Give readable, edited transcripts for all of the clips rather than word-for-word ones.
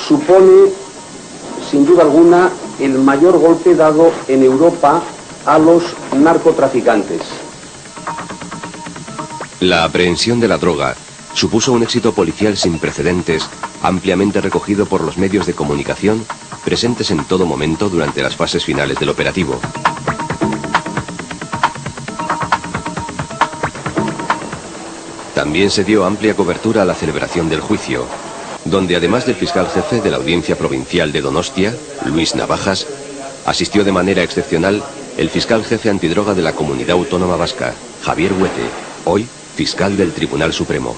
supone, sin duda alguna, el mayor golpe dado en Europa a los narcotraficantes. La aprehensión de la droga supuso un éxito policial sin precedentes, ampliamente recogido por los medios de comunicación, presentes en todo momento durante las fases finales del operativo. También se dio amplia cobertura a la celebración del juicio, donde además del fiscal jefe de la Audiencia Provincial de Donostia, Luis Navajas, asistió de manera excepcional el fiscal jefe antidroga de la Comunidad Autónoma Vasca, Javier Huete, hoy fiscal del Tribunal Supremo.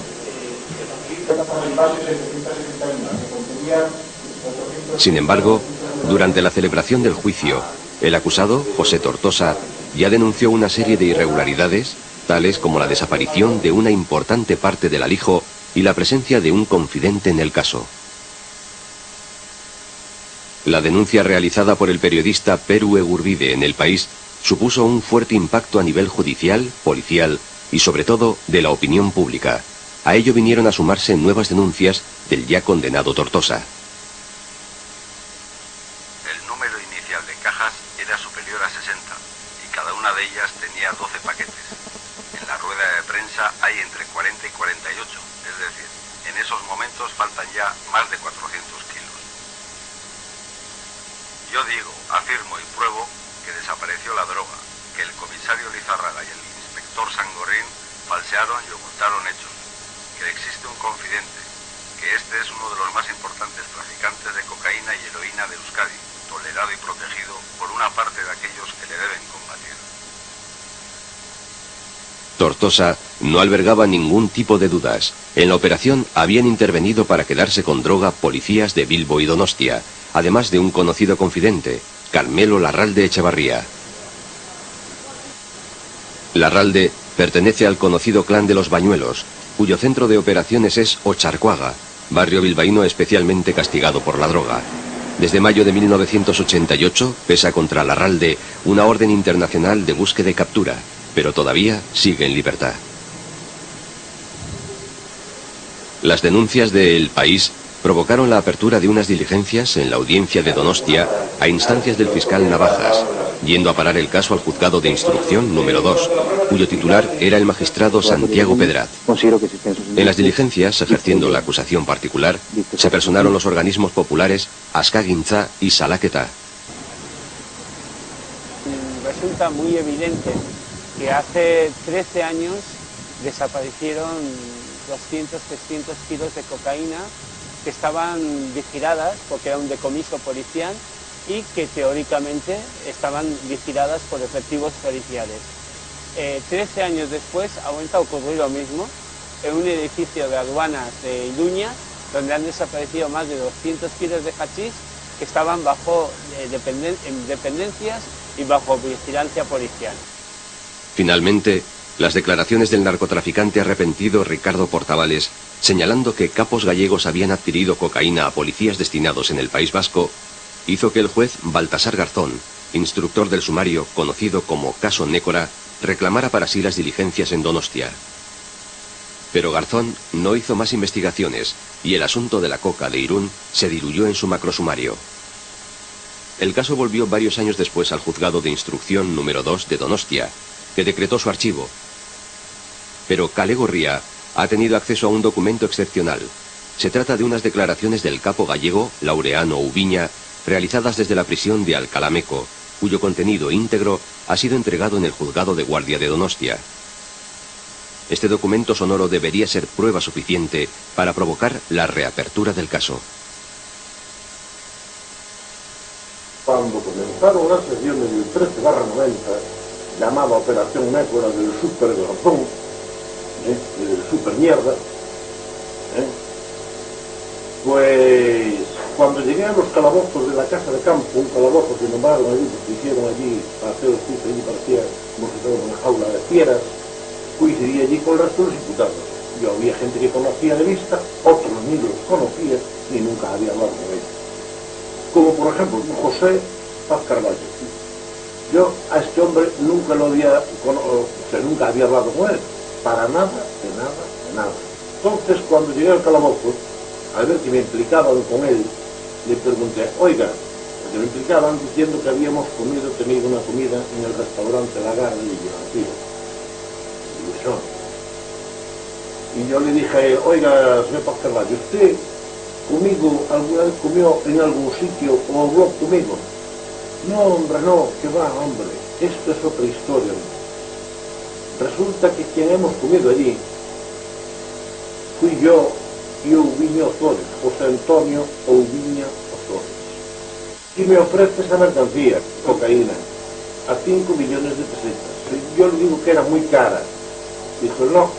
Sin embargo, durante la celebración del juicio, el acusado, José Tortosa, ya denunció una serie de irregularidades, tales como la desaparición de una importante parte del alijo y la presencia de un confidente en el caso. La denuncia realizada por el periodista Peru Egurbide en El País supuso un fuerte impacto a nivel judicial, policial y sobre todo de la opinión pública. A ello vinieron a sumarse nuevas denuncias del ya condenado Tortosa. El número inicial de cajas era superior a 60 y cada una de ellas tenía 12 paquetes. En la rueda de prensa hay entre 40 y 48, es decir, en esos momentos faltan ya más de 400 kilos. Yo digo, afirmo y pruebo que desapareció la droga, que el comisario Lizárraga y el inspector Sangorín falsearon y ocultaron hechos, que existe un confidente, que este es uno de los más importantes traficantes de cocaína y heroína de Euskadi, tolerado y protegido por una parte de aquellos que le deben combatir. Tortosa no albergaba ningún tipo de dudas. En la operación habían intervenido para quedarse con droga policías de Bilbo y Donostia, además de un conocido confidente, Carmelo Larralde Echevarría. Larralde pertenece al conocido clan de los Bañuelos, cuyo centro de operaciones es Ocharcoaga, barrio bilbaíno especialmente castigado por la droga. Desde mayo de 1988 pesa contra Larralde una orden internacional de búsqueda y captura, pero todavía sigue en libertad. Las denuncias de El País provocaron la apertura de unas diligencias en la audiencia de Donostia a instancias del fiscal Navajas, yendo a parar el caso al juzgado de instrucción número 2, cuyo titular era el magistrado Santiago Pedraz. En las diligencias, ejerciendo la acusación particular, se personaron los organismos populares Askagintza y Salaketa. Resulta muy evidente que hace 13 años desaparecieron 200, 300 kilos de cocaína que estaban vigiladas porque era un decomiso policial y que teóricamente estaban vigiladas por efectivos policiales. 13 años después ha vuelto a ocurrir lo mismo en un edificio de aduanas de Iruña, donde han desaparecido más de 200 kilos de hachís que estaban bajo dependencias y bajo vigilancia policial. Finalmente, las declaraciones del narcotraficante arrepentido Ricardo Portavales, señalando que capos gallegos habían adquirido cocaína a policías destinados en el País Vasco, hizo que el juez Baltasar Garzón, instructor del sumario conocido como Caso Nécora, reclamara para sí las diligencias en Donostia. Pero Garzón no hizo más investigaciones y el asunto de la coca de Irún se diluyó en su macrosumario. El caso volvió varios años después al juzgado de instrucción número 2 de Donostia, que decretó su archivo. Pero Kale Gorria ha tenido acceso a un documento excepcional. Se trata de unas declaraciones del capo gallego Laureano Ubiña, realizadas desde la prisión de Alcalameco, cuyo contenido íntegro ha sido entregado en el juzgado de guardia de Donostia. Este documento sonoro debería ser prueba suficiente para provocar la reapertura del caso. Cuando comenzaron las sesiones del 13/90, llamada Operación Nécora del Super Garzón, del Super Mierda, pues cuando llegué a los calabozos de la casa de campo, un calabozo que nombraron allí, porque hicieron allí para hacer los pisos, allí parecía como si fuera una jaula de fieras, coincidí allí con el resto de los imputados. Yo había gente que conocía de vista, otros ni los conocía, ni nunca había hablado con ellos. Como por ejemplo José Paz Carballo. Yo a este hombre nunca lo había, nunca había hablado con él, para nada, de nada, de nada. Entonces cuando llegué al calabozo, al ver que me implicaban con él, le pregunté, oiga, porque me explicaban diciendo que habíamos tenido una comida en el restaurante Lagar de Villagarcía. Y yo le dije a él, oiga, señor Pascarvallo, ¿usted conmigo alguna vez comió en algún sitio o habló conmigo? No, hombre, no, que va, hombre, esto es otra historia. Resulta que quien hemos comido allí fui yo y Ouviño Ozores, José Antonio Ouviña Ozores. Y me ofrece esa mercancía, cocaína, a 5 millones de pesetas. Yo le digo que era muy cara. Dijo, no,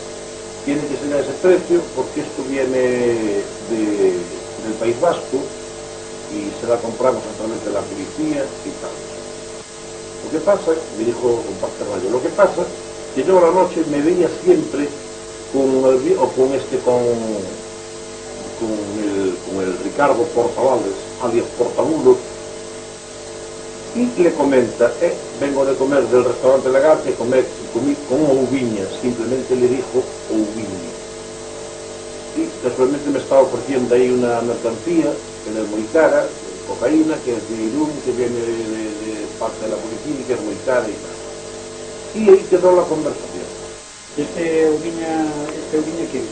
tiene que ser a ese precio porque esto viene del País Vasco y se la compramos a través de la policía y tal. Lo que pasa, me dijo don Pascarvallo, lo que pasa que yo a la noche me veía siempre con el Ricardo Portavales, alias Portamulo, y le comenta, vengo de comer del restaurante Lagar, que comí con Ouviña, simplemente le dijo Ouviña. Y casualmente me estaba ofreciendo ahí una mercancía, que era muy cara, cocaína, que es de Irún, que viene de parte de la policía y que es muy cara y tal. Y ahí quedó la conversación. ¿Este Ouviña qué es?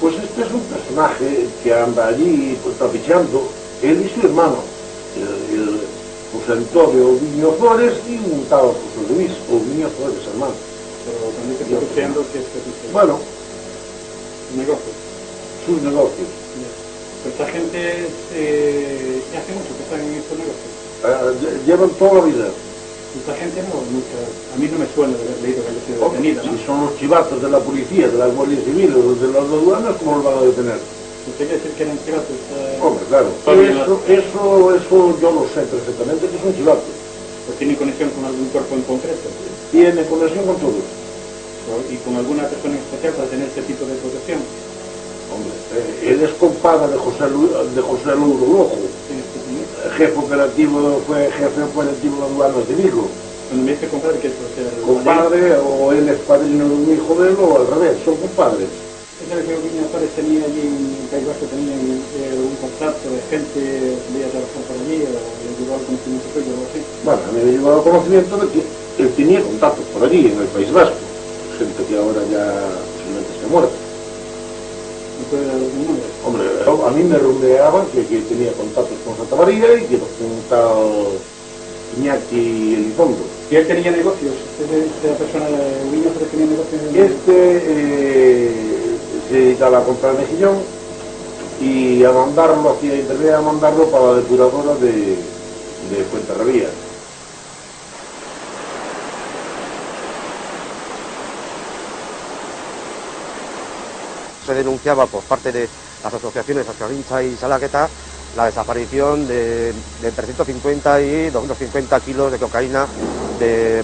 Pues este es un personaje que anda allí trapicheando, él y su hermano, el José Antonio Ouviño Flores y un tal José Luis Ouviño Flores, hermano. Pero también que trapicheando, ¿qué es? Bueno, negocios. sus negocios. Pero esta gente hace mucho que están en estos negocios. Llevan toda la vida. Esta gente nunca, a mí no me suena de haber leído que haya sido detenida, ¿no? Si son los chivatos de la policía, de la Guardia Civil o de las aduanas, ¿cómo los van a detener? ¿Usted quiere decir que eran chivatos? Hombre, claro. Eso yo lo sé perfectamente que son chivatos. ¿O tienen conexión con algún cuerpo en concreto? Tiene conexión con todos. ¿Y con alguna persona en especial para tener este tipo de protección? Hombre, él es compadre de José Louro, jefe operativo de aduanas de Vigo. Cuando me dice compadre, ¿qué es? Compadre, o él es padrino de un hijo de él, o al revés, son compadres. ¿Es el que Ouviña Flores tenía allí en el País Vasco, tenía un contacto de gente que veía trabajar por allí, o le llegó al conocimiento suyo o algo así? Bueno, a mí me llegó al conocimiento de que él tenía contactos por allí, en el País Vasco. Gente que ahora ya posiblemente esté muerta. ¿No puede dar algún nombre? Hombre, a mí me rumoreaban que tenía contactos con Santa María y que con un tal Iñaki Elizondo. ¿Y él tenía negocios? ¿Esta persona de Ouviña Flores tenía negocios? Se dedicaba a comprar mejillón y a mandarlo, hacía internet a mandarlo para la depuradora de Fuenterrabía. Se denunciaba por parte de las asociaciones Ascarincha y Salagueta la desaparición de entre 150 y 250 kilos de cocaína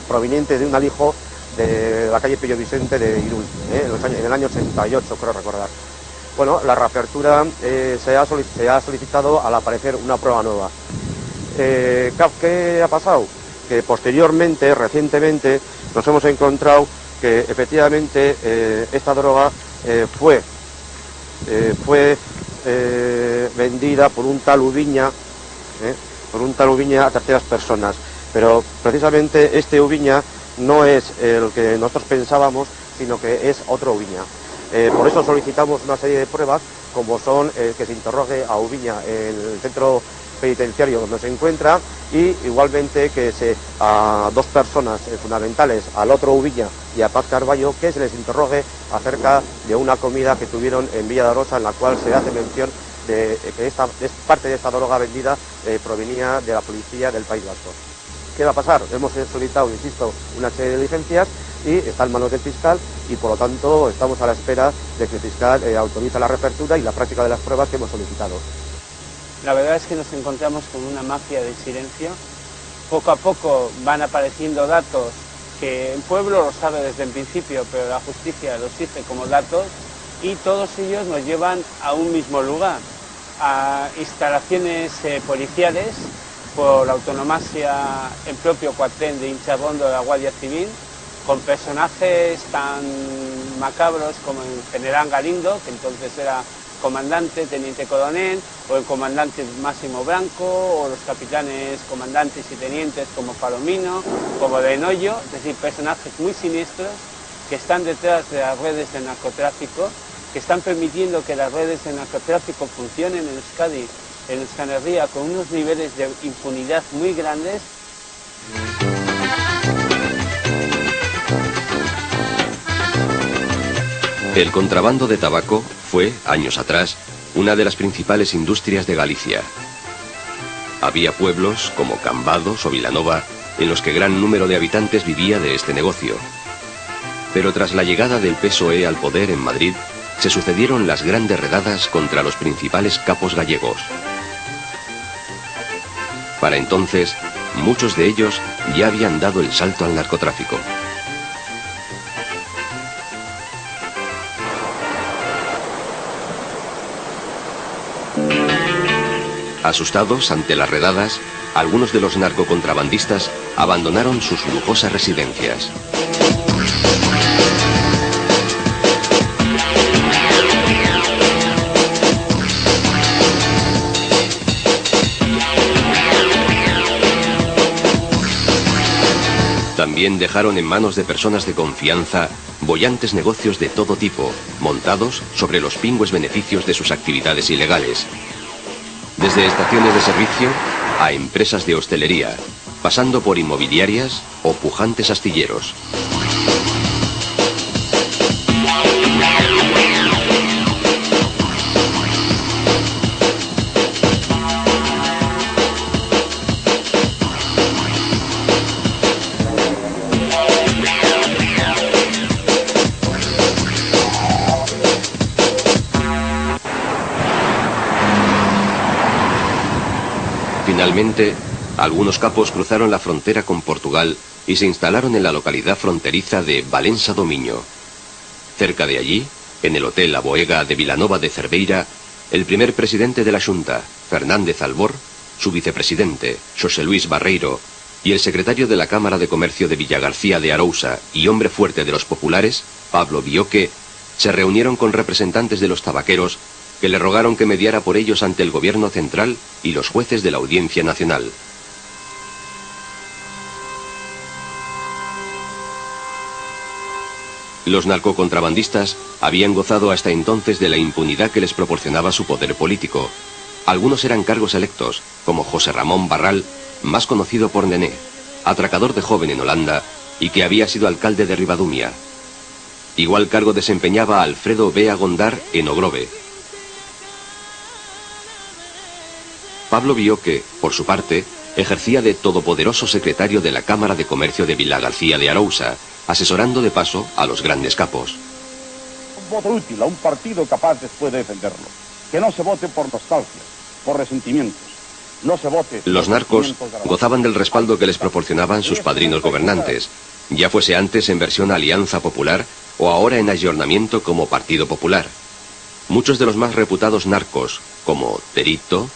proveniente de un alijo de la calle Pillo Vicente de Irún, en el año 88, creo recordar. Bueno, la reapertura se ha solicitado al aparecer una prueba nueva. ¿Qué ha pasado? Que posteriormente, recientemente, nos hemos encontrado que efectivamente esta droga fue vendida por un tal Ouviña a terceras personas, pero precisamente este Ouviña no es el que nosotros pensábamos, sino que es otro Ouviña. Por eso solicitamos una serie de pruebas, como son que se interrogue a Ouviña en el centro penitenciario donde se encuentra, y igualmente que a dos personas fundamentales, al otro Ouviña y a Paz Carballo, que se les interrogue acerca de una comida que tuvieron en Villa de Arosa, en la cual se hace mención de que parte de esta droga vendida provenía de la policía del País Vasco. ¿Qué va a pasar? Hemos solicitado, insisto, una serie de diligencias y está en manos del fiscal, y por lo tanto estamos a la espera de que el fiscal autorice la reapertura y la práctica de las pruebas que hemos solicitado. La verdad es que nos encontramos con una mafia del silencio. Poco a poco van apareciendo datos que el pueblo lo sabe desde el principio, pero la justicia los exige como datos, y todos ellos nos llevan a un mismo lugar, a instalaciones policiales por la autonomasia, el propio cuartel de Hinchabondo de la Guardia Civil, con personajes tan macabros como el general Galindo, que entonces era comandante, teniente coronel, o el comandante Máximo Branco, o los capitanes, comandantes y tenientes como Palomino, como de Noyo, es decir, personajes muy siniestros que están detrás de las redes de narcotráfico, que están permitiendo que las redes de narcotráfico funcionen en Euskadi, en Euskal Herria, con unos niveles de impunidad muy grandes. El contrabando de tabaco fue, años atrás, una de las principales industrias de Galicia. Había pueblos, como Cambados o Vilanova, en los que gran número de habitantes vivía de este negocio. Pero tras la llegada del PSOE al poder en Madrid, se sucedieron las grandes redadas contra los principales capos gallegos. Para entonces, muchos de ellos ya habían dado el salto al narcotráfico. Asustados ante las redadas, algunos de los narcocontrabandistas abandonaron sus lujosas residencias. También dejaron en manos de personas de confianza bollantes negocios de todo tipo, montados sobre los pingües beneficios de sus actividades ilegales. Desde estaciones de servicio a empresas de hostelería, pasando por inmobiliarias o pujantes astilleros. Finalmente, algunos capos cruzaron la frontera con Portugal y se instalaron en la localidad fronteriza de Valença do Miño. Cerca de allí, en el Hotel La Boega de Vilanova de Cerveira, el primer presidente de la Xunta, Fernández Albor, su vicepresidente, Xosé Luis Barreiro, y el secretario de la Cámara de Comercio de Villagarcía de Arousa y hombre fuerte de los populares, Pablo Bioque, se reunieron con representantes de los tabaqueros que le rogaron que mediara por ellos ante el gobierno central y los jueces de la Audiencia Nacional. Los narcocontrabandistas habían gozado hasta entonces de la impunidad que les proporcionaba su poder político. Algunos eran cargos electos, como José Ramón Barral, más conocido por Nené, atracador de joven en Holanda y que había sido alcalde de Ribadumia. Igual cargo desempeñaba Alfredo Bea Gondar en Ogrove. Pablo Bioque, por su parte, ejercía de todopoderoso secretario de la Cámara de Comercio de Villagarcía de Arousa, asesorando de paso a los grandes capos. Un voto útil a un partido capaz después de defenderlo. Que no se vote por nostalgia, por resentimientos. No se vote... Los narcos gozaban del respaldo que les proporcionaban sus padrinos gobernantes, ya fuese antes en versión Alianza Popular o ahora en ayornamiento como Partido Popular. Muchos de los más reputados narcos, como Terito,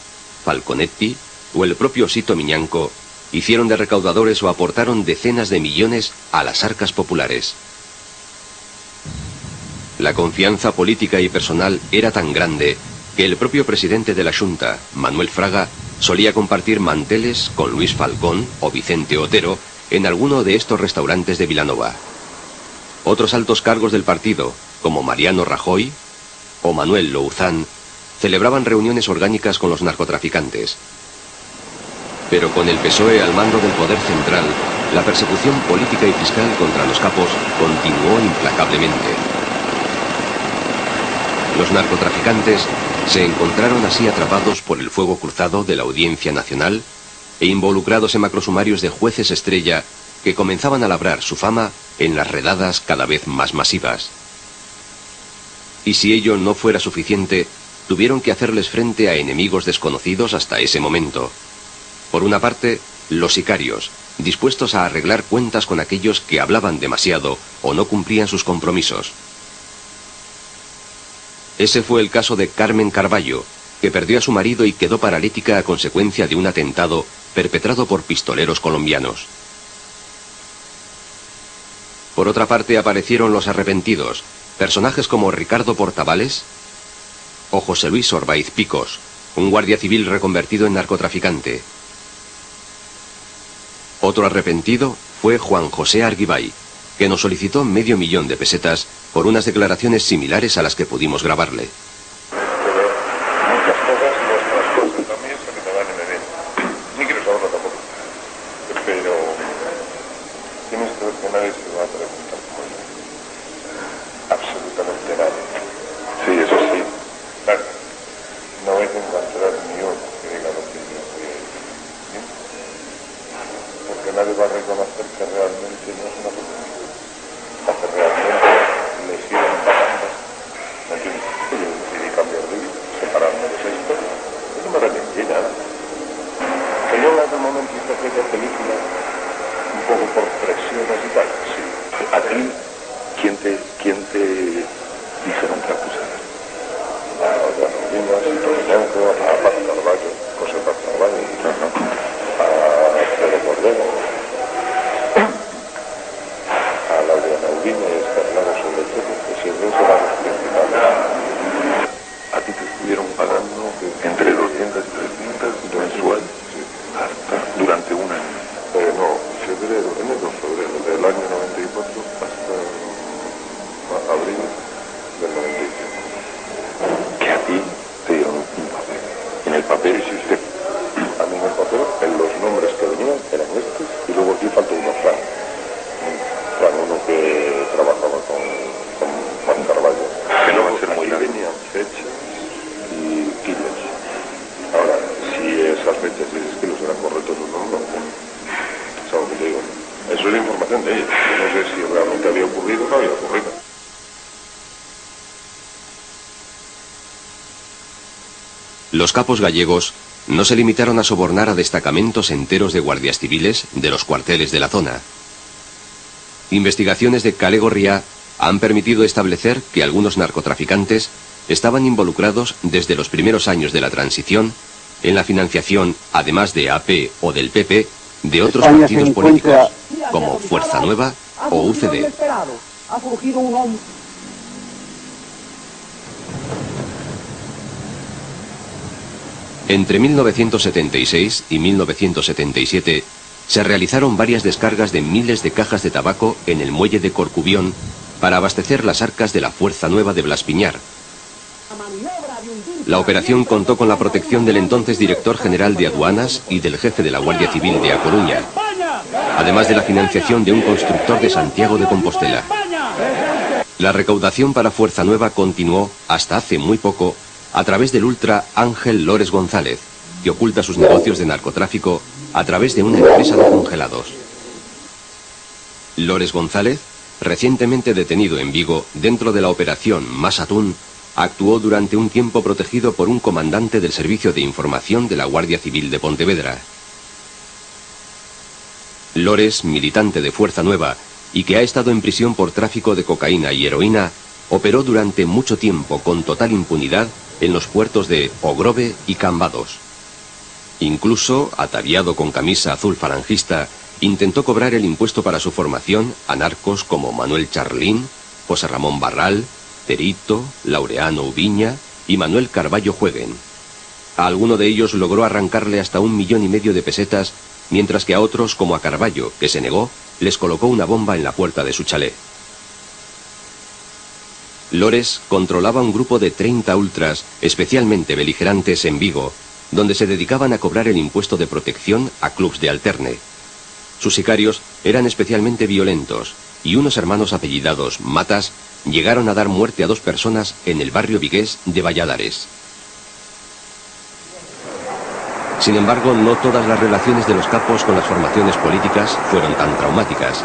Falconetti o el propio Sito Miñanco, hicieron de recaudadores o aportaron decenas de millones a las arcas populares. La confianza política y personal era tan grande que el propio presidente de la Xunta, Manuel Fraga, solía compartir manteles con Luis Falcón o Vicente Otero en alguno de estos restaurantes de Vilanova. Otros altos cargos del partido, como Mariano Rajoy o Manuel Louzán, celebraban reuniones orgánicas con los narcotraficantes. Pero con el PSOE al mando del poder central, la persecución política y fiscal contra los capos continuó implacablemente. Los narcotraficantes se encontraron así atrapados por el fuego cruzado de la Audiencia Nacional e involucrados en macrosumarios de jueces estrella que comenzaban a labrar su fama en las redadas cada vez más masivas. Y si ello no fuera suficiente, tuvieron que hacerles frente a enemigos desconocidos hasta ese momento. Por una parte, los sicarios, dispuestos a arreglar cuentas con aquellos que hablaban demasiado o no cumplían sus compromisos. Ese fue el caso de Carmen Carballo, que perdió a su marido y quedó paralítica a consecuencia de un atentado perpetrado por pistoleros colombianos. Por otra parte aparecieron los arrepentidos, personajes como Ricardo Portavales, o José Luis Orbaiz Picos, un guardia civil reconvertido en narcotraficante. Otro arrepentido fue Juan José Arguibay, que nos solicitó $500.000 de pesetas por unas declaraciones similares a las que pudimos grabarle. Muchas cosas, nuestras cosas también se me van en el evento. Ni quiero saberlo tampoco. Pero tienes que ver que nadie se va a preguntar por eso. Absolutamente nadie. Sí, eso sí. Claro, no vais a encontrar ni uno que diga lo que yo voy a decir. ¿Sí? Porque nadie va a reconocer que realmente no es una cosa. O que realmente le siguen pagando. ¿Me entiendes? Yo decidí cambiar de vida, separarme de esa historia. Yo no me arrepentí nada. Que yo en aquel momento hice aquella película un poco por presiones y tal. Sí. ¿A ti quién te dijeron que acusaras? A Llanovinas, a Tomiñanco, a Paz Carballo, José Paz Carballo, a Pedro Cordero, a Laureano Ubiña y Escarlado sobre todo, que siempre serán los principales. ¿A ti te estuvieron pagando entre 200 y 300 mensual? Sí. Hasta durante un año. No, enero-febrero del año 94 hasta abril del 95. Que a ti te dieron un papel. En el papel existe. A mí en el papel, en los nombres que venían eran estos, y luego aquí faltó uno, Fran, uno que trabajaba con Juan Carballo. Que no va a ser muy largo. Venían fechas y kilos. Ahora, si esas fechas y esos kilos eran correctos o no, no. ¿Sabes lo que te digo? Eso es la información de ellos. Yo no sé si realmente había ocurrido o no había ocurrido. Los capos gallegos no se limitaron a sobornar a destacamentos enteros de guardias civiles de los cuarteles de la zona. Investigaciones de Kale Gorria han permitido establecer que algunos narcotraficantes estaban involucrados desde los primeros años de la transición en la financiación, además de AP o del PP, de otros partidos políticos, como Fuerza Nueva o UCD. Entre 1976 y 1977 se realizaron varias descargas de miles de cajas de tabaco en el muelle de Corcubión para abastecer las arcas de la Fuerza Nueva de Blas Piñar. La operación contó con la protección del entonces director general de aduanas y del jefe de la Guardia Civil de A Coruña, además de la financiación de un constructor de Santiago de Compostela. La recaudación para Fuerza Nueva continuó hasta hace muy poco a través del ultra Ángel Lores González, que oculta sus negocios de narcotráfico a través de una empresa de congelados. Lores González, recientemente detenido en Vigo dentro de la operación Más Atún, actuó durante un tiempo protegido por un comandante del Servicio de Información de la Guardia Civil de Pontevedra. Lores, militante de Fuerza Nueva y que ha estado en prisión por tráfico de cocaína y heroína, operó durante mucho tiempo con total impunidad en los puertos de Ogrove y Cambados. Incluso, ataviado con camisa azul falangista, intentó cobrar el impuesto para su formación a narcos como Manuel Charlín, José Ramón Barral, Terito, Laureano Ubiña y Manuel Carballo Jueguen. A alguno de ellos logró arrancarle hasta 1,5 millones de pesetas, mientras que a otros, como a Carballo, que se negó, les colocó una bomba en la puerta de su chalet. Lores controlaba un grupo de 30 ultras, especialmente beligerantes, en Vigo, donde se dedicaban a cobrar el impuesto de protección a clubs de alterne. Sus sicarios eran especialmente violentos, y unos hermanos apellidados Matas llegaron a dar muerte a 2 personas en el barrio vigués de Valladares. Sin embargo, no todas las relaciones de los capos con las formaciones políticas fueron tan traumáticas.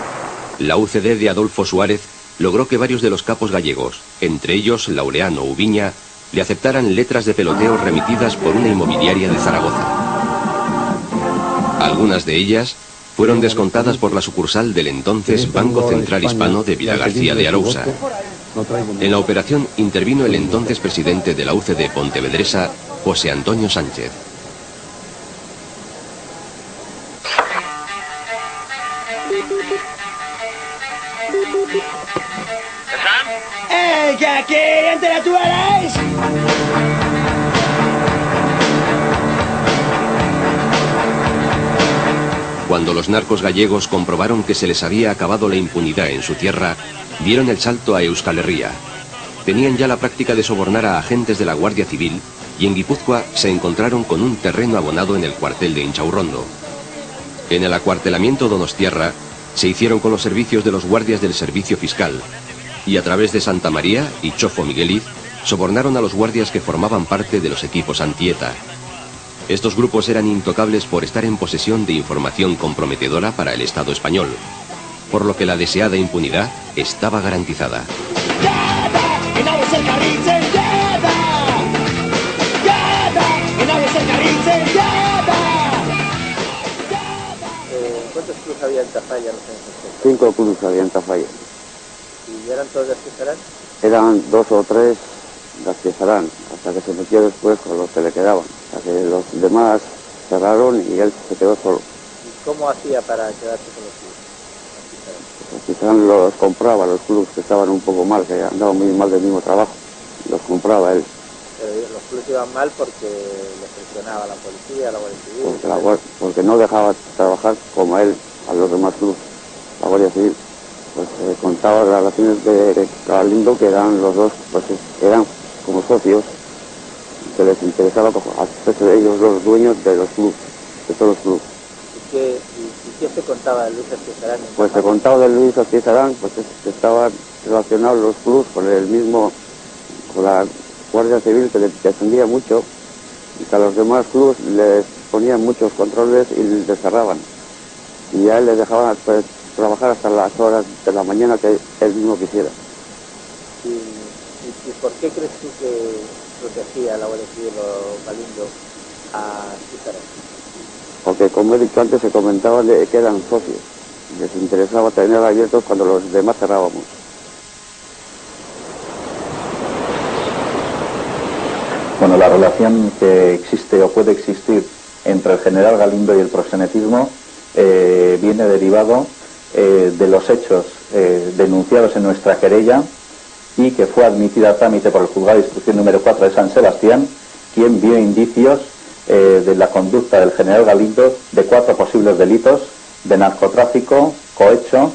La UCD de Adolfo Suárez logró que varios de los capos gallegos, entre ellos Laureano Ubiña, le aceptaran letras de peloteo remitidas por una inmobiliaria de Zaragoza. Algunas de ellas fueron descontadas por la sucursal del entonces Banco Central Hispano de Vilagarcía de Arousa. En la operación intervino el entonces presidente de la UCD pontevedresa, José Antonio Sánchez. que aquí intelectuales. Cuando los narcos gallegos comprobaron que se les había acabado la impunidad en su tierra, dieron el salto a Euskal Herria. Tenían ya la práctica de sobornar a agentes de la Guardia Civil y en Guipúzcoa se encontraron con un terreno abonado en el cuartel de Inchaurrondo. En el acuartelamiento donostiarra se hicieron con los servicios de los guardias del servicio fiscal y a través de Santa María y Chofo Migueliz sobornaron a los guardias que formaban parte de los equipos anti-ETA. Estos grupos eran intocables por estar en posesión de información comprometedora para el Estado español, por lo que la deseada impunidad estaba garantizada. ¿Cuántos clubes había en Tafalla? No sé, 5 clubes había en Tafalla. ¿Y eran todos de Azquezarán? Eran 2 o 3 de Azquezarán, hasta que se metió después con los que le quedaban. Hasta que los demás cerraron y él se quedó solo. ¿Y cómo hacía para quedarse con los clubes? Azquezarán los compraba, los clubes que estaban un poco mal, que andaban muy mal del mismo trabajo. Los compraba él. Pero los clubes iban mal porque les presionaba la policía, la Guardia Civil. Porque no dejaba trabajar como a él, a los demás clubes, la Guardia Civil. Pues contaba las relaciones de Galindo, que eran los dos, pues eran como socios, que les interesaba hacerse de ellos los dueños de los clubes, de todos los clubes. ¿Y qué se contaba de Luis Azquezarán? Pues se contaba de Luis Azquezarán, pues que estaban relacionados los clubes con el mismo, con la Guardia Civil, que les defendía mucho, y que a los demás clubes les ponían muchos controles y les cerraban. Y a él le dejaban pues, trabajar hasta las horas de la mañana que él mismo quisiera. ¿Y por qué crees tú que protegía la Guardia Civil o Galindo a Azquezarán? Porque, como he dicho antes, se comentaba de que eran socios. Les interesaba tener abiertos cuando los demás cerrábamos. Bueno, la relación que existe o puede existir entre el general Galindo y el proxenetismo viene derivado de los hechos denunciados en nuestra querella y que fue admitida a trámite por el juzgado de instrucción número 4 de San Sebastián, quien vio indicios de la conducta del general Galindo de 4 posibles delitos de narcotráfico, cohecho,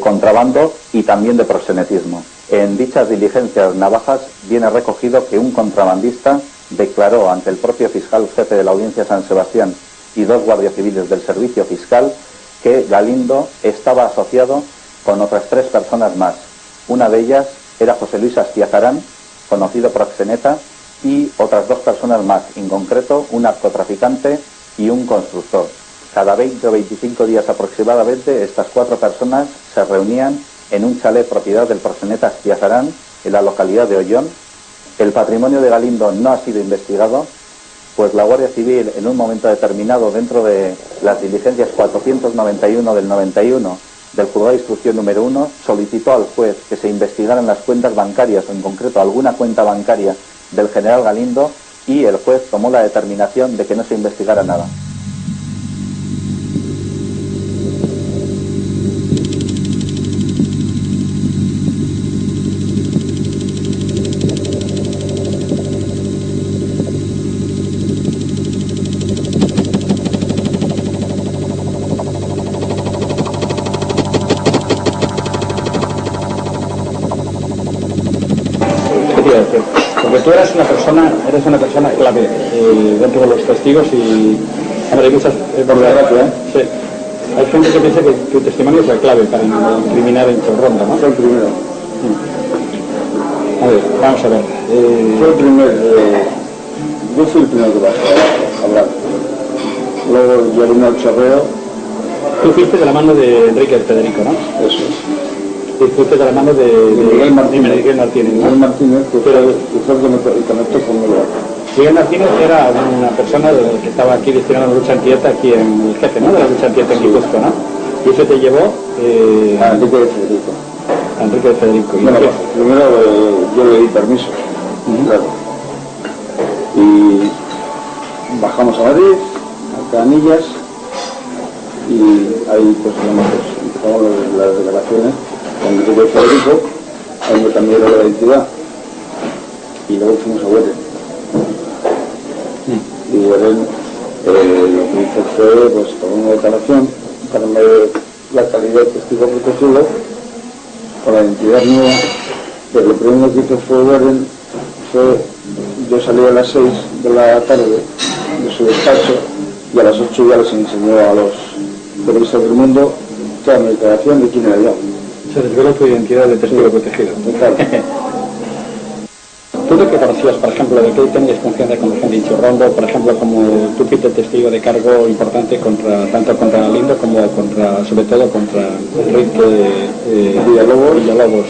contrabando y también de proxenetismo. En dichas diligencias navajas viene recogido que un contrabandista declaró ante el propio fiscal jefe de la Audiencia de San Sebastián y 2 guardias civiles del servicio fiscal que Galindo estaba asociado con otras 3 personas más. Una de ellas era José Luis Azquezarán, conocido proxeneta, y otras 2 personas más, en concreto un narcotraficante y un constructor. Cada 20 o 25 días aproximadamente estas 4 personas se reunían en un chalet propiedad del proxeneta Azquezarán en la localidad de Ollón. El patrimonio de Galindo no ha sido investigado, pues la Guardia Civil en un momento determinado, dentro de las diligencias 491 del 91 del juzgado de instrucción número 1, solicitó al juez que se investigaran las cuentas bancarias, o en concreto alguna cuenta bancaria del general Galindo, y el juez tomó la determinación de que no se investigara nada. Porque tú eres una persona clave dentro de los testigos y hombre, hay muchas por desgracia, sí. Hay gente que piensa que tu testimonio es la clave para incriminar en Chorronda, ¿no? Fue el primero. A ver, vamos a ver. Fue el primer, yo fui el primero que bajé a hablar. Luego ya vino el chorreo. Tú fuiste de la mano de Enrique Federico, ¿no? Eso es. Y fuiste de la mano de Miguel Martínez. Miguel Martínez, ¿no? Miguel Martínez, que fue el que conectó conmigo. Miguel Martínez era una persona que estaba aquí destinada a la lucha antieta, aquí en el jefe, ¿no? De la lucha antieta en Guipúzcoa, ¿no? Y eso te llevó a Enrique de Federico. A Enrique de Federico. Bueno, primero yo le di permiso, claro. Y bajamos a Madrid, a Canillas, y ahí pues empezamos las declaraciones con Enrique de Federico, ahí me cambiaron la identidad y luego fuimos a Hueren. Y Hueren lo que hice fue, pues, tomar una declaración para la calidad de testigo protegido con la identidad nueva, pero lo primero que hice fue Hueren, yo salí a las 6 de la tarde de su despacho y a las 8 ya les enseñó a los periodistas del mundo toda mi declaración de quién era yo. Se desveló tu identidad de testigo protegido. Claro. ¿Tú de qué conocías, por ejemplo, de qué tenías confianza con la gente de Inchurrondo, por ejemplo, como tú fuiste testigo de cargo importante tanto contra Galindo como sobre todo contra Enrique Villalobos?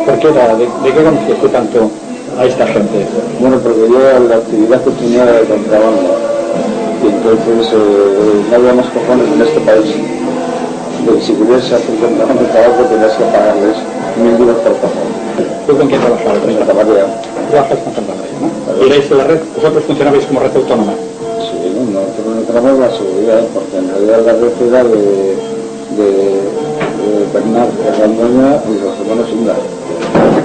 ¿Por qué era? ¿De qué conocías tú tanto a esta gente? Bueno, porque yo la actividad que tenía era de contrabando y entonces no había más cojones en este país. Si querías hacer contrabando de trabajo tenías que pagarles 1000 duros por cajón. ¿Tú con quién trabajabas? En Santa María. Trabajas con Santa María, ¿no? ¿Y erais la red? ¿Vosotros funcionabais como red autónoma? Sí, nosotros no tenemos la seguridad, porque en realidad la red era de Bernard Herrandoña y los hermanos Inga.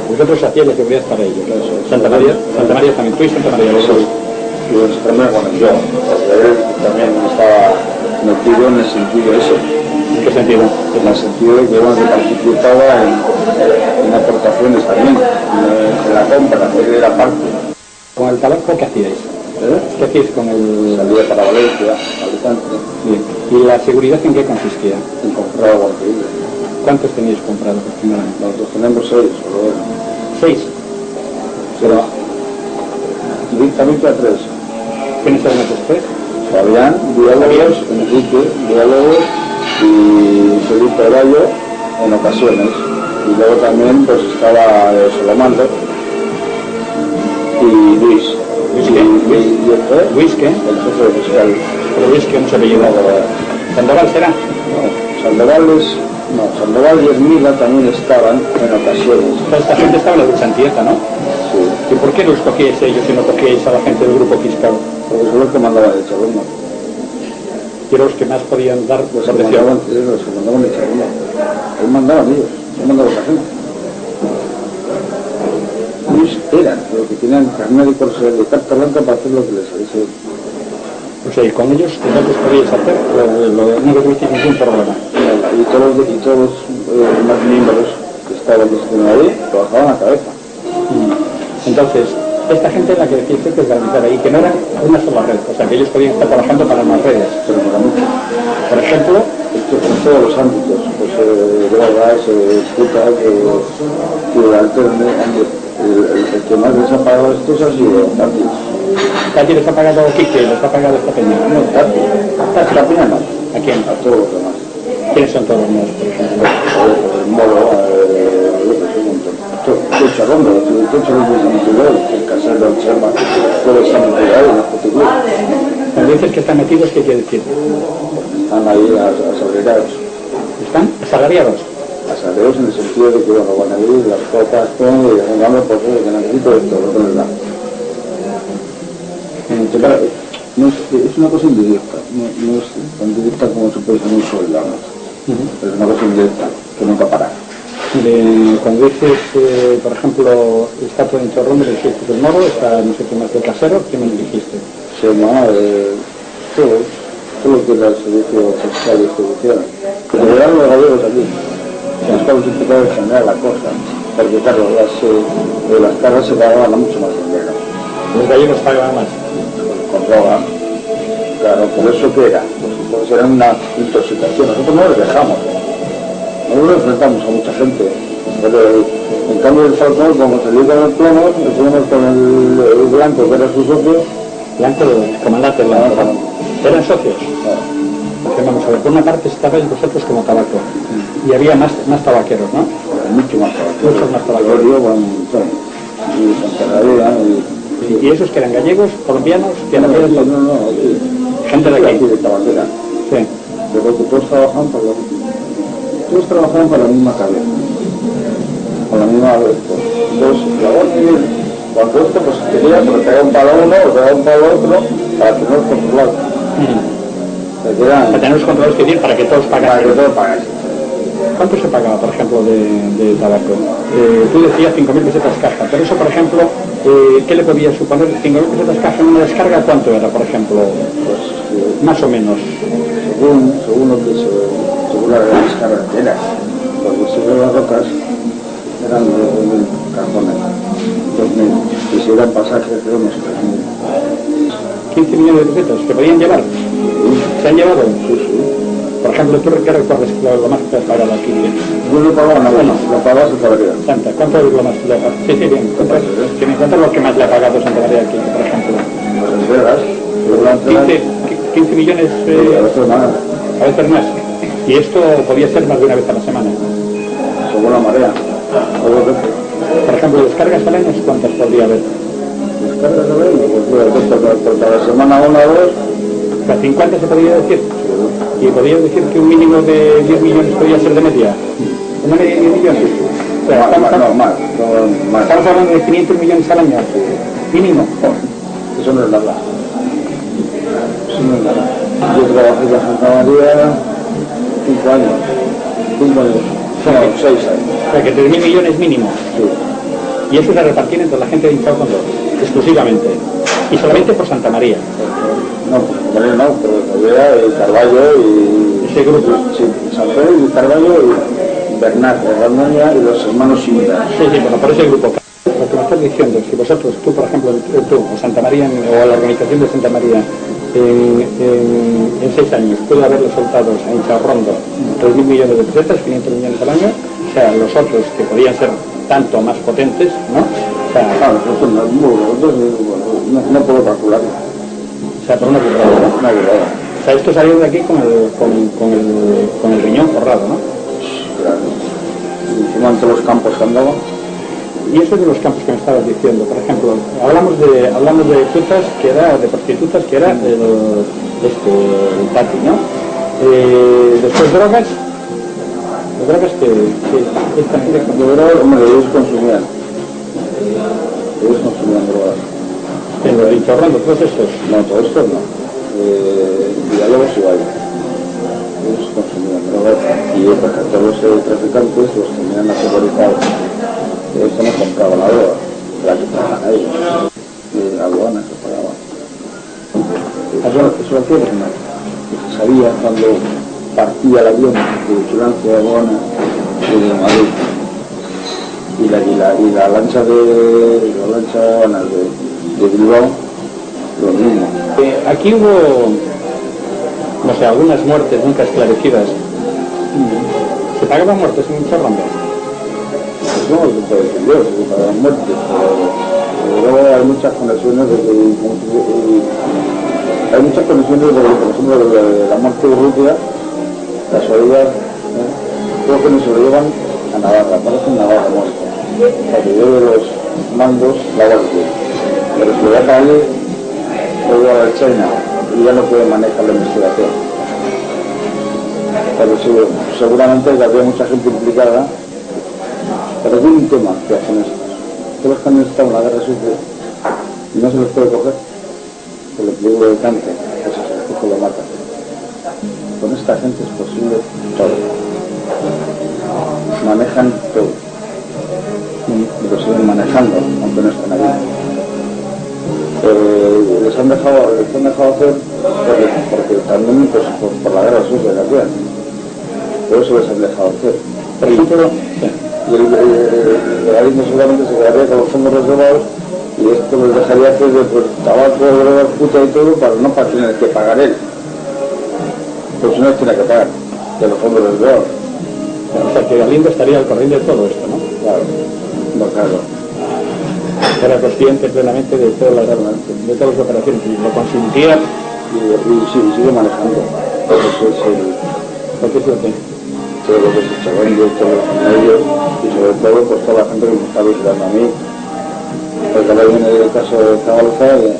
Vosotros hacíais la seguridad para ellos. Santa María también, tú y Santa María. Y Santa María, bueno, yo, porque él también estaba metido en el sentido ese. ¿En qué sentido? En el sentido de que participaba en aportaciones también, en la compra, que era parte. ¿Con el tabaco qué hacíais? ¿Qué hacíais con el...? Salía para Valencia, Alicante. Bien. ¿Y la seguridad en qué consistía? En comprar guardería. ¿Cuántos teníais comprados aproximadamente? Nosotros tenemos 6, solo él. 6. Pero directamente a 3. ¿Quiénes eran esos 3? Fabián, Diálogos, Enrique, Diálogos y Felipe Rayo en ocasiones. Y luego también pues estaba Solomando y Luis. ¿Luis qué? ¿Luis qué? El jefe de fiscal. Pero Luis que no se apellida. ¿Sandoval será? No, Sandoval y Esmila también estaban en ocasiones. Esta gente estaba en la lucha antieta, ¿no? Sí. ¿Y por qué los cogíais ellos y no cogíais a la gente del grupo fiscal? Porque son los que mandaban el Chaloma. Y los que más podían dar los que mandaban el Chaloma. Él mandaba ellos, no mandaba a la gente. Ellos eran los que tenían carnet de carta blanca para hacer lo que les saliese. O sea, y con ellos entonces podíais hacer no tuvisteis ningún problema. Y todos los demás miembros que estaban ahí trabajaban a cabeza. Entonces, esta gente en la que decís que desgarantizar ahí, que no era una sola red, o sea, que ellos podían estar trabajando para más redes. Pero para mucho. Por ejemplo, en todos los ámbitos, pues drogas, puta, el que más les ha pagado estos ha sido Tati. ¿Tati les ha pagado Quique? ¿Les ha pagado esta peña? No, Tati. Tati, la peña no. ¿A quién? A todos los demás. ¿Quiénes son todos los demás, por ejemplo? El Moro, un montón. El Charrondo, el Casero, el Chema, todos están metidos ahí en la fotografía. Cuando dices que están metidos, ¿qué quiere decir? Están ahí asalariados. ¿Están asalariados? Asalariados en el sentido de que van a ir las copas, y vengamos por eso, que necesito esto, lo que les da. Es una cosa indirecta, no es tan directa como se puede decir un sueldo, pero es una cosa indirecta, que nunca para. Cuando dices, por ejemplo, está todo en Chorrón, le dijiste el Moro, está no sé qué más de Casero, ¿qué me dijiste? Se llama todo lo que era el servicio fiscal y distribución. Pero llegaron los gallegos aquí, los cuales intentaron generar la cosa, porque claro, las cargas se pagaban a mucho más dinero. ¿Los gallegos pagaban más? Con droga. Claro, por eso que era, pues era una intoxicación. Nosotros no les dejamos. Nosotros enfrentamos a mucha gente. Pero en cambio el Falcón, como se dio con el plomo, le fuimos con el Blanco, que era su socio. Blanco, el comandante Blanco. ¿Eran socios? No. Porque vamos a ver, por una parte estabais vosotros como tabaco. Y había más tabaqueros, ¿no? Mucho más tabaqueros. Muchos más tabaqueros. Y Santa ¿Y esos que eran gallegos, colombianos? No, gente de aquí. De tabaquera. Sí. Pero que todos trabajaban para la misma cabeza. Con la misma vez. Entonces, la orden, cuando esto pues quería, pero pegaba un palo a uno, o pegaba un palo a otro, para tenerlos controlados. Para tenerlos controlados, quiere decir, para que todos pagasen. Para que todos pagasen. ¿cuánto se pagaba, por ejemplo, de tabaco? Tú decías 5.000 pesetas caja, pero eso, por ejemplo, ¿qué le podía suponer? 5.000 pesetas caja en una descarga, ¿cuánto era, por ejemplo? Pues, más o menos. Según la las carreteras, porque si las rocas eran 2.000 carbones, 2.000, y si eran pasajes de unos 3.000. 15 millones de pesetas, ¿se podían llevar? ¿Se han llevado? Sí. Por ejemplo, ¿tú qué recuerdas lo más que has pagado aquí? Yo no pagaba nada, bueno, lo pagaba Santa María. Santa, ¿cuánto es lo más que le ha pagado? Sí, bien. Que me cuentas lo que más le ha pagado Santa María aquí, por ejemplo. Las entregas. 15 millones... a veces más. A veces más. Y esto podía ser más de una vez a la semana. Según la marea. Por ejemplo, descargas al año, ¿cuántas podría haber? Descargas al año, pues por cada semana una o dos. ¿A 50 se podría decir? ¿Y podría decir que un mínimo de 10 millones podría ser de media? ¿Una media de 10 millones? O sea, más. Estamos hablando de 500 millones al año. Mínimo. Eso no es nada. Eso no es nada. Yo trabajé en Santa María 5 años. 5 años. No, 6 años. O sea, que 3.000 millones mínimo. Sí. Y eso se repartían entre la gente de Hinchao Condor, exclusivamente. Y solamente por Santa María. No, María no, pero María y Carballo y... ¿Ese grupo? Sí, San Pedro y Carballo y Bernat, Gardoña y los hermanos Simba. Sí, bueno, por ese grupo. Lo que me estás diciendo es que vosotros, tú, por ejemplo, tú, o Santa María, o la organización de Santa María, en 6 años puede haberle soltado a Incharrondo 3.000 millones de pesetas, 500 millones al año, o sea, los otros que podían ser tanto más potentes, ¿no? O sea, nosotros no puedo calcularlo. O sea, por una burrada, ¿no? Una burrada. O sea, esto salió de aquí con el riñón forrado, ¿no? Claro. Y encima entre los campos que andaban. Y eso de los campos que me estabas diciendo, por ejemplo, hablamos de putas que era, de prostitutas que era el Tati, ¿no? Después drogas, las drogas que esta gente hombre, ellos consumían drogas. En los Hinchorrando, todos estos. No, todos estos no. Diálogos y baile. Ellos consumían drogas y todos los traficantes los tenían asegurados. Esto no compraba la droga, la que pagaban a ellos. La aduana que pagaba. Eso lo hacíamos mal. Se sabía cuando partía el avión de vigilancia de aduana de Madrid. Y la lancha de Bilbao, lo mismo. Aquí hubo, no sé, algunas muertes nunca esclarecidas. ¿Se pagaban muertes en Hinchorrando? No, se puede decir yo, se pagaban muertes, pero luego hay muchas conexiones hay muchas conexiones por ejemplo, de la muerte de Urrutia, casualidad, creo que no se lo llevan a Navarra, parece Navarra muerta, para que lleve los mandos la guardia. Pero si lo deja allí, luego a la China y ya no puede manejar la investigación. Pero seguramente había mucha gente implicada, pero tiene un tema que hacen estos. Todos los que han estado en la guerra sucia y no se los puede coger por el peligro del cáncer, eso se les coge y lo mata. Con esta gente es posible todo. Manejan todo. Y lo siguen manejando, aunque no estén ahí. Les han dejado hacer porque también pues, por la guerra sucia que hacían. Por eso les han dejado hacer. Por ejemplo, y el legalismo seguramente se quedaría con los fondos reservados y esto les dejaría hacer pues, tabaco, drogas, puta y todo para tener que pagar él. Pues no les tiene que pagar de los fondos reservados. O sea que Galindo estaría al corriente de todo esto, ¿no? Claro, no, claro. Era consciente plenamente de todas las operaciones y lo consintía y sigue manejando. Porque es lo que todo lo que se echaba en todos los medios y sobre todo pues toda la gente que me está vigilando a mí. Porque ahora viene el caso de Zabalza y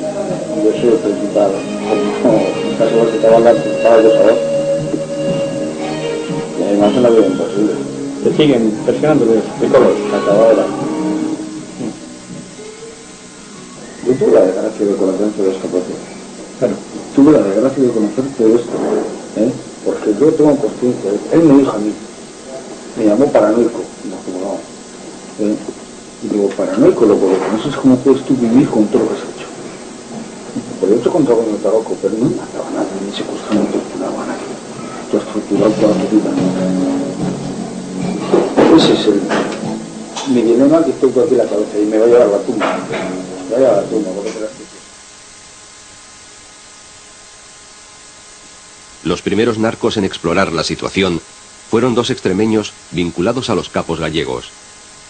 yo soy el principal. El caso de Zabalza estaba de saber. Y a mí me hacen la vida imposible. Te siguen presionando de colos. Acabadora. Yo tuve la desgracia de conocer todo esto, claro. Tuve la desgracia de conocer todo esto, porque yo tengo conciencia, él me dijo a mí, me llamó paranoico. Y digo, paranoico, loco, no sé cómo puedes tú vivir con todo lo que has hecho. Pero yo te contaba con el tabaco, pero no mataba a nadie, ni secuestraba ni torturaba a nadie. Tú has torturado toda tu vida. Ese es mi dilema, que estoy aquí en la cabeza y me va a llevar a la tumba. Me va a llevar a la tumba, porque te la estoy. Los primeros narcos en explorar la situación fueron dos extremeños vinculados a los capos gallegos,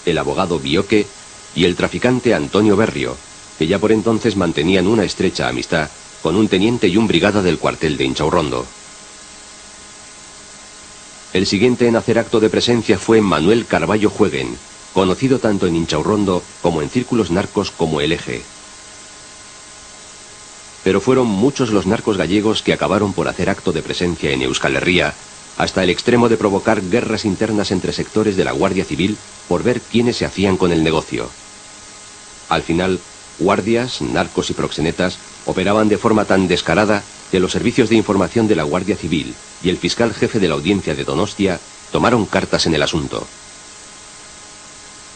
el abogado Bioque y el traficante Antonio Berrio, que ya por entonces mantenían una estrecha amistad con un teniente y un brigada del cuartel de Inchaurrondo. El siguiente en hacer acto de presencia fue Manuel Carballo Jueguen, conocido tanto en Inchaurrondo como en círculos narcos como el Eje. Pero fueron muchos los narcos gallegos que acabaron por hacer acto de presencia en Euskal Herria, hasta el extremo de provocar guerras internas entre sectores de la Guardia Civil por ver quiénes se hacían con el negocio. Al final, guardias, narcos y proxenetas operaban de forma tan descarada que los servicios de información de la Guardia Civil y el fiscal jefe de la audiencia de Donostia tomaron cartas en el asunto.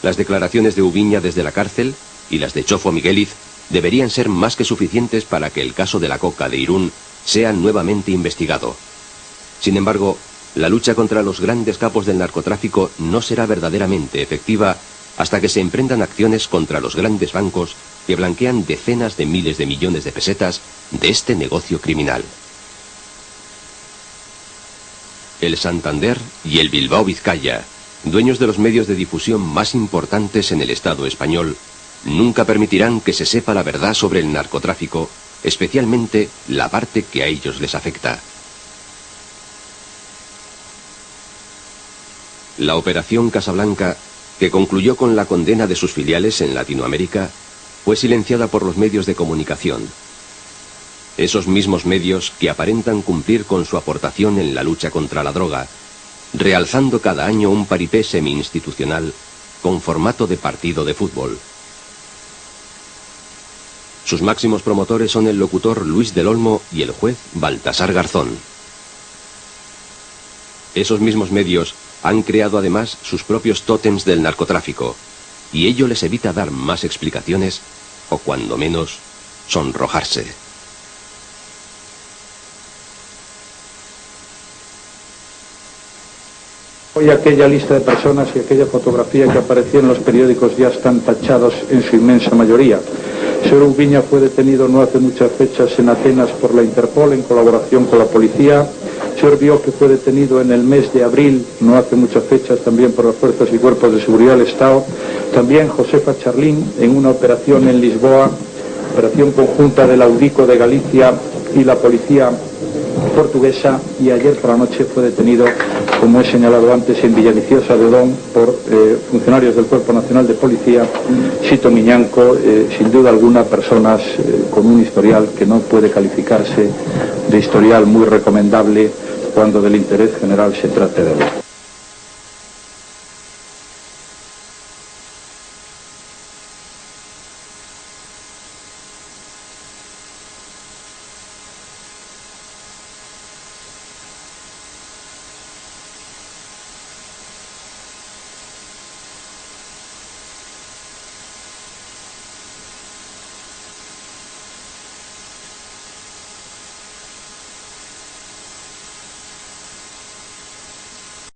Las declaraciones de Ubiña desde la cárcel y las de Chofo Migueliz deberían ser más que suficientes para que el caso de la coca de Irún sea nuevamente investigado. Sin embargo, la lucha contra los grandes capos del narcotráfico no será verdaderamente efectiva hasta que se emprendan acciones contra los grandes bancos que blanquean decenas de miles de millones de pesetas de este negocio criminal. El Santander y el Bilbao Vizcaya, dueños de los medios de difusión más importantes en el Estado español, nunca permitirán que se sepa la verdad sobre el narcotráfico, especialmente la parte que a ellos les afecta. La Operación Casablanca, que concluyó con la condena de sus filiales en Latinoamérica, fue silenciada por los medios de comunicación. Esos mismos medios que aparentan cumplir con su aportación en la lucha contra la droga, realzando cada año un paripé semi-institucional con formato de partido de fútbol. Sus máximos promotores son el locutor Luis del Olmo y el juez Baltasar Garzón. Esos mismos medios han creado además sus propios tótems del narcotráfico, y ello les evita dar más explicaciones, o cuando menos, sonrojarse. Hoy aquella lista de personas y aquella fotografía que aparecía en los periódicos ya están tachados en su inmensa mayoría. Señor Ubiña fue detenido no hace muchas fechas en Atenas por la Interpol en colaboración con la policía. Señor Bioque fue detenido en el mes de abril, no hace muchas fechas, también por las fuerzas y cuerpos de seguridad del Estado. También Josefa Charlín en una operación en Lisboa, operación conjunta del Audico de Galicia y la policía portuguesa, y ayer por la noche fue detenido, como he señalado antes, en Villaviciosa de Odón por funcionarios del Cuerpo Nacional de Policía, Sito Miñanco, sin duda alguna personas con un historial que no puede calificarse de historial muy recomendable cuando del interés general se trate de él.